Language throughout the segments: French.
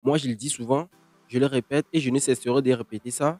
Moi, je le dis souvent, je le répète et je ne cesserai de répéter ça.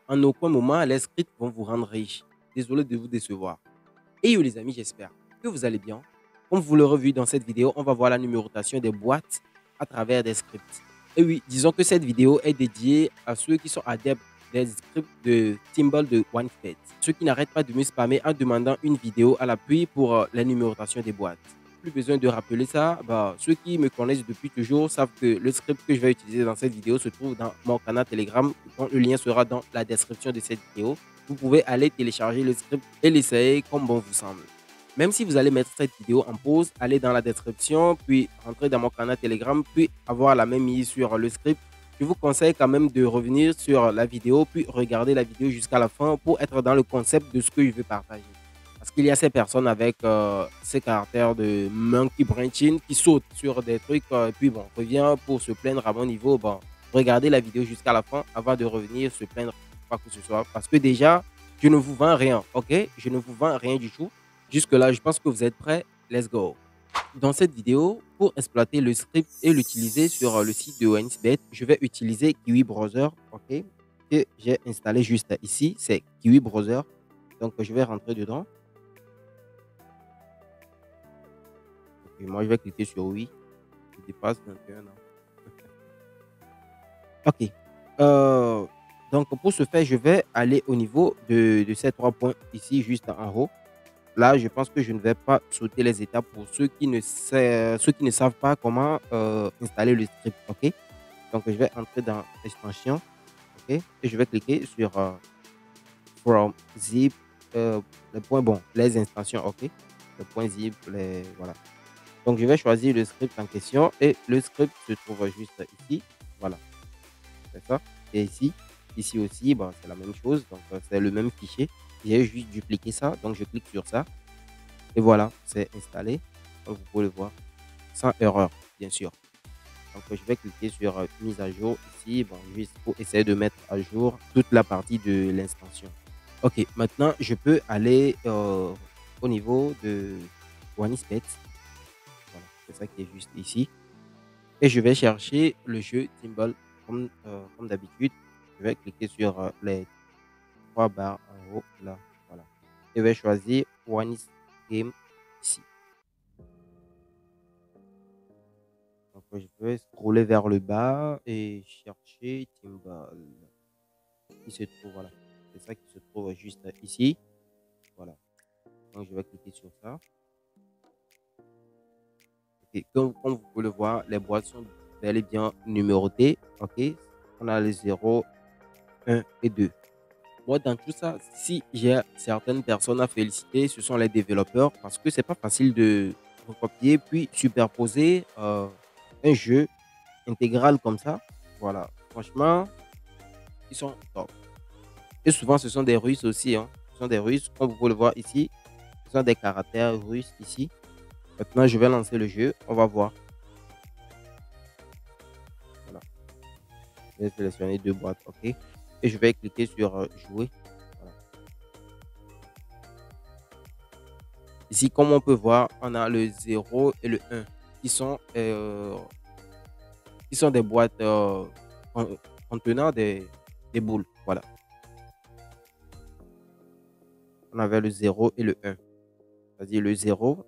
En aucun moment, les scripts vont vous rendre riche. Désolé de vous décevoir. Et yo les amis, j'espère que vous allez bien. Comme vous l'aurez vu dans cette vidéo, on va voir la numérotation des boîtes à travers des scripts. Et oui, disons que cette vidéo est dédiée à ceux qui sont adeptes des scripts de Timbal de OneFed. Ceux qui n'arrêtent pas de me spammer en demandant une vidéo à l'appui pour la numérotation des boîtes. Plus besoin de rappeler ça, bah, ceux qui me connaissent depuis toujours savent que le script que je vais utiliser dans cette vidéo se trouve dans mon canal Telegram, dont le lien sera dans la description de cette vidéo. Vous pouvez aller télécharger le script et l'essayer comme bon vous semble. Même si vous allez mettre cette vidéo en pause, allez dans la description, puis rentrer dans mon canal Telegram, puis avoir la même mise sur le script. Je vous conseille quand même de revenir sur la vidéo, puis regarder la vidéo jusqu'à la fin pour être dans le concept de ce que je veux partager. Parce qu'il y a ces personnes avec ces caractères de monkey branching qui sautent sur des trucs, puis bon, revient pour se plaindre à mon niveau. Bon, regardez la vidéo jusqu'à la fin avant de revenir se plaindre quoi que ce soit. Parce que déjà, je ne vous vends rien, ok? Je ne vous vends rien du tout. Jusque-là, je pense que vous êtes prêts. Let's go. Dans cette vidéo, pour exploiter le script et l'utiliser sur le site de OneSbet, je vais utiliser Kiwi Browser, ok? Que j'ai installé juste ici, c'est Kiwi Browser. Donc, je vais rentrer dedans. Et moi, je vais cliquer sur oui. Je dépasse 21 ans. Ok. Euh, donc, pour ce faire, je vais aller au niveau de ces 3 points ici, juste en haut. Là, je pense que je ne vais pas sauter les étapes pour ceux qui ne savent pas comment installer le script. Ok. Donc, je vais entrer dans l'extension. Ok. Et je vais cliquer sur From Zip. Les points, bon, les extensions. Ok. Les points zip, voilà. Donc, je vais choisir le script en question et le script se trouve juste ici. Voilà, c'est ça. Et ici aussi, bon, c'est la même chose. Donc, c'est le même fichier. J'ai juste dupliqué ça. Donc, je clique sur ça. Et voilà, c'est installé. Comme vous pouvez le voir, sans erreur, bien sûr. Donc, je vais cliquer sur mise à jour ici. Bon, juste pour essayer de mettre à jour toute la partie de l'extension. Ok, maintenant, je peux aller au niveau de OneSpet. Voilà, c'est ça qui est juste ici. Et je vais chercher le jeu Timbal comme d'habitude. Je vais cliquer sur les 3 barres en haut, là, voilà. Et je vais choisir One Game ici. Donc, je vais scroller vers le bas et chercher Timbal. Qui se trouve, voilà. C'est ça qui se trouve juste ici. Voilà. Donc, je vais cliquer sur ça. Et comme vous pouvez le voir, les boîtes sont bel et bien numérotées. OK. On a les 0, 1 et 2. Moi, dans tout ça, si j'ai certaines personnes à féliciter, ce sont les développeurs parce que c'est pas facile de recopier puis superposer un jeu intégral comme ça. Voilà, franchement, ils sont top. Et souvent, ce sont des Russes aussi. Hein. Ce sont des Russes, comme vous pouvez le voir ici. Ce sont des caractères russes ici. Maintenant, je vais lancer le jeu. On va voir. Voilà. Je vais sélectionner 2 boîtes. OK. Et je vais cliquer sur jouer. Voilà. Ici, comme on peut voir, on a le 0 et le 1 qui sont, des boîtes contenant des boules. Voilà. On avait le 0 et le 1. C'est-à-dire le 0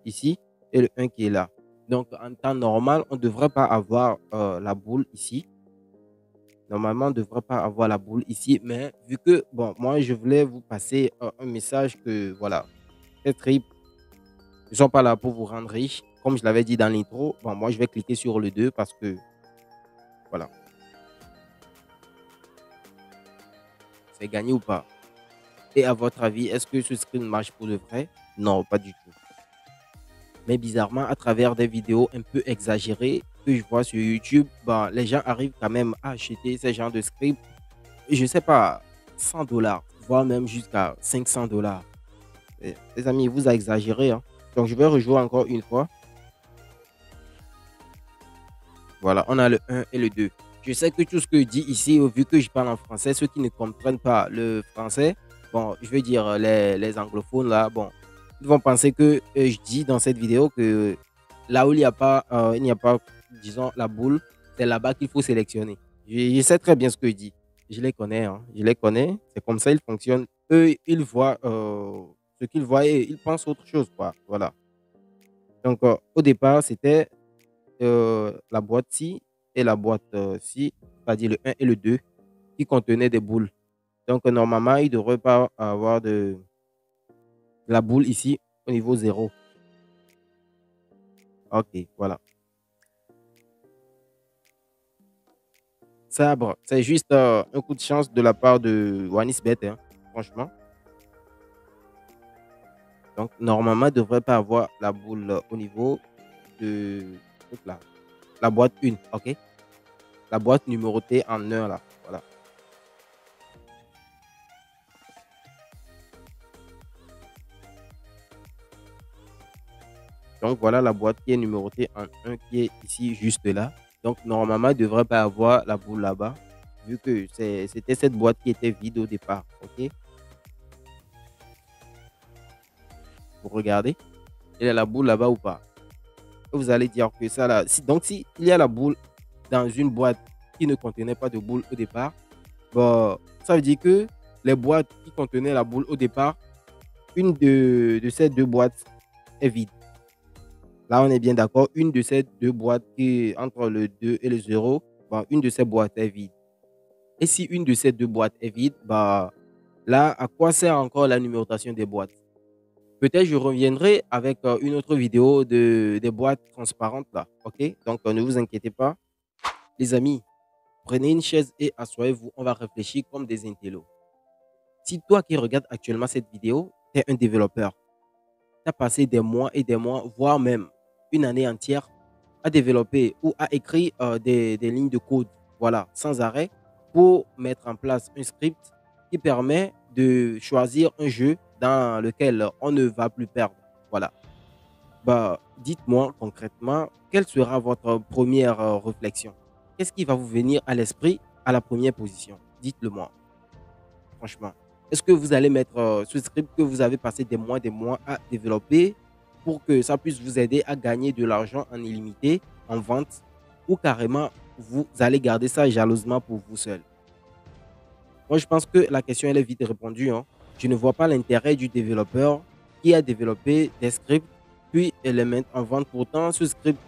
ici et le 1 qui est là. Donc, en temps normal, on ne devrait pas avoir la boule ici. Normalement, on ne devrait pas avoir la boule ici. Mais vu que, bon, moi, je voulais vous passer un message que, voilà, ces tripes ne sont pas là pour vous rendre riche. Comme je l'avais dit dans l'intro, bon, moi, je vais cliquer sur le 2 parce que, voilà, c'est gagné ou pas. Et à votre avis, est-ce que ce screen marche pour de vrai? Non, pas du tout. Mais bizarrement, à travers des vidéos un peu exagérées que je vois sur YouTube, bah, les gens arrivent quand même à acheter ces genres de scripts. Je sais pas, 100 dollars, voire même jusqu'à 500 dollars. Les amis, vous a exagéré. Hein. Donc, je vais rejouer encore une fois. Voilà, on a le 1 et le 2. Je sais que tout ce que je dis ici, vu que je parle en français, ceux qui ne comprennent pas le français, bon, je veux dire les anglophones là, bon, ils vont penser que je dis dans cette vidéo que là où il n'y a pas, disons, la boule, c'est là-bas qu'il faut sélectionner. Je sais très bien ce que je dis. Je les connais, hein. Je les connais. C'est comme ça ils fonctionnent. Eux, ils voient ce qu'ils voient et ils pensent autre chose, quoi. Voilà. Donc, au départ, c'était la boîte ci et la boîte ci, c'est-à-dire le un et le 2 qui contenaient des boules. Donc, normalement, il ne devrait pas avoir de la boule ici au niveau zéro. OK, voilà. Sabre, c'est juste un coup de chance de la part de Wanisbet, hein, franchement. Donc, normalement, il ne devrait pas avoir la boule au niveau de la boîte 1, OK? La boîte numérotée en 1, là. Voilà. Donc, voilà la boîte qui est numérotée en 1 qui est ici, juste là. Donc, normalement, il ne devrait pas avoir la boule là-bas, vu que c'était cette boîte qui était vide au départ, OK? Vous regardez, il y a la boule là-bas ou pas? Vous allez dire que ça là, donc si il y a la boule dans une boîte qui ne contenait pas de boule au départ, bah, ça veut dire que les boîtes qui contenaient la boule au départ, une de ces deux boîtes est vide. Là, on est bien d'accord, une de ces deux boîtes qui est entre le 2 et le zéro, bah, une de ces boîtes est vide. Et si une de ces deux boîtes est vide, bah, là, à quoi sert encore la numérotation des boîtes? Peut-être je reviendrai avec une autre vidéo des boîtes transparentes là. OK? Donc, ne vous inquiétez pas. Les amis, prenez une chaise et asseyez-vous. On va réfléchir comme des intellos. Si toi qui regardes actuellement cette vidéo, tu es un développeur, tu as passé des mois et des mois, voire même une année entière à développer ou à écrire des lignes de code, voilà, sans arrêt, pour mettre en place un script qui permet de choisir un jeu dans lequel on ne va plus perdre. Voilà. Bah, dites-moi concrètement, quelle sera votre première réflexion? Qu'est-ce qui va vous venir à l'esprit à la première position? Dites-le moi, franchement. Est-ce que vous allez mettre ce script que vous avez passé des mois à développer pour que ça puisse vous aider à gagner de l'argent en illimité, en vente, ou carrément vous allez garder ça jalousement pour vous seul? Moi, je pense que la question, elle est vite répondue, hein. Je ne vois pas l'intérêt du développeur qui a développé des scripts, puis les met en vente. Pourtant, ce script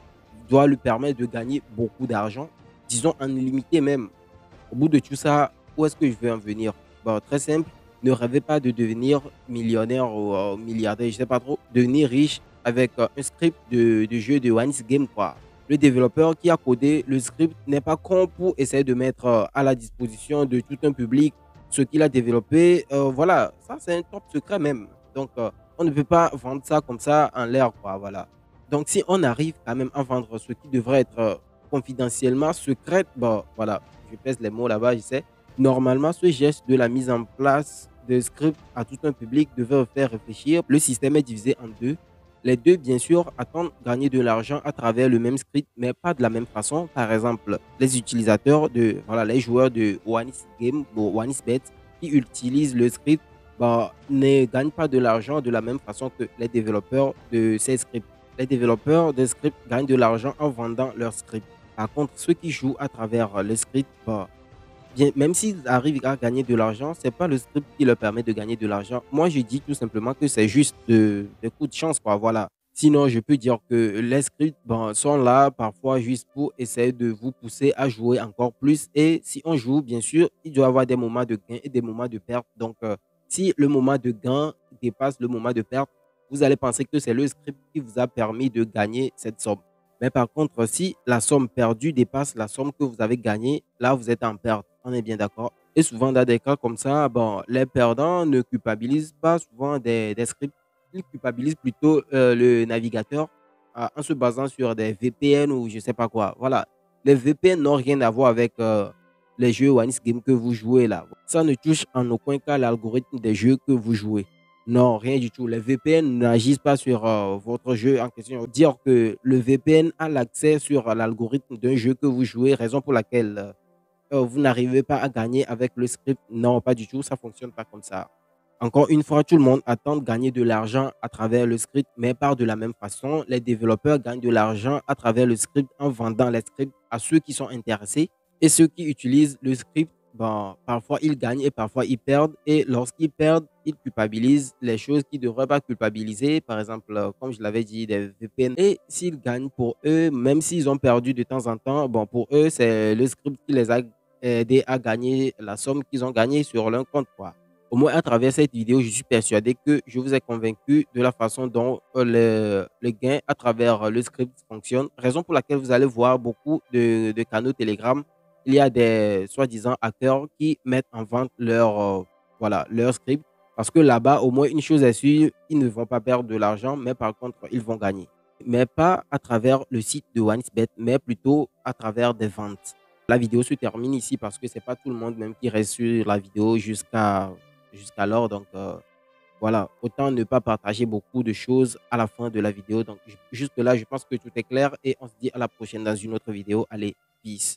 doit lui permettre de gagner beaucoup d'argent, disons en illimité même. Au bout de tout ça, où est-ce que je veux en venir? Bon, très simple, ne rêvez pas de devenir millionnaire ou milliardaire, je ne sais pas trop, devenir riche avec un script de jeu de Once Game, quoi. Le développeur qui a codé le script n'est pas con pour essayer de mettre à la disposition de tout un public ce qu'il a développé. Voilà, ça c'est un top secret même. Donc, on ne peut pas vendre ça comme ça en l'air, quoi. Voilà. Donc, si on arrive quand même à vendre ce qui devrait être confidentiellement secret, bon, voilà, je pèse les mots là-bas, je sais. Normalement, ce geste de la mise en place de script à tout un public devait faire réfléchir. Le système est divisé en deux. Les deux, bien sûr, attendent gagner de l'argent à travers le même script, mais pas de la même façon. Par exemple, les utilisateurs voilà, les joueurs de One's Game ou One's Bet qui utilisent le script bah, ne gagnent pas de l'argent de la même façon que les développeurs de ces scripts. Les développeurs de scripts gagnent de l'argent en vendant leurs scripts. Par contre, ceux qui jouent à travers le script, bah, bien, même s'ils arrivent à gagner de l'argent, c'est pas le script qui leur permet de gagner de l'argent. Moi, je dis tout simplement que c'est juste des coups de chance, quoi. Voilà. Sinon, je peux dire que les scripts bon, sont là parfois juste pour essayer de vous pousser à jouer encore plus. Et si on joue, bien sûr, il doit y avoir des moments de gain et des moments de perte. Donc, si le moment de gain dépasse le moment de perte, vous allez penser que c'est le script qui vous a permis de gagner cette somme. Mais par contre, si la somme perdue dépasse la somme que vous avez gagnée, là, vous êtes en perte. On est bien d'accord. Et souvent, dans des cas comme ça, bon, les perdants ne culpabilisent pas souvent des scripts. Ils culpabilisent plutôt le navigateur en se basant sur des VPN ou je sais pas quoi. Voilà. Les VPN n'ont rien à voir avec les jeux Once Game que vous jouez là. Ça ne touche en aucun cas l'algorithme des jeux que vous jouez. Non, rien du tout. Les VPN n'agissent pas sur votre jeu en question. Dire que le VPN a l'accès sur l'algorithme d'un jeu que vous jouez, raison pour laquelle vous n'arrivez pas à gagner avec le script. Non, pas du tout. Ça fonctionne pas comme ça. Encore une fois, tout le monde attend de gagner de l'argent à travers le script, mais pas de la même façon. Les développeurs gagnent de l'argent à travers le script en vendant les scripts à ceux qui sont intéressés. Et ceux qui utilisent le script, bon, parfois ils gagnent et parfois ils perdent. Et lorsqu'ils perdent, ils culpabilisent les choses qu'ils ne devraient pas culpabiliser. Par exemple, comme je l'avais dit, des VPN. Et s'ils gagnent pour eux, même s'ils ont perdu de temps en temps, bon, pour eux, c'est le script qui les a aidés à gagner la somme qu'ils ont gagnée sur leur compte, quoi. Au moins, à travers cette vidéo, je suis persuadé que je vous ai convaincu de la façon dont le gain à travers le script fonctionne. Raison pour laquelle vous allez voir beaucoup de canaux Telegram. Il y a des soi-disant hackers qui mettent en vente voilà, leur script. Parce que là-bas, au moins, une chose est sûre, ils ne vont pas perdre de l'argent, mais par contre, ils vont gagner. Mais pas à travers le site de OneXBet, mais plutôt à travers des ventes. La vidéo se termine ici parce que c'est pas tout le monde même qui reste sur la vidéo jusqu'alors. Donc, voilà, autant ne pas partager beaucoup de choses à la fin de la vidéo. Donc, jusque-là, je pense que tout est clair et on se dit à la prochaine dans une autre vidéo. Allez, peace.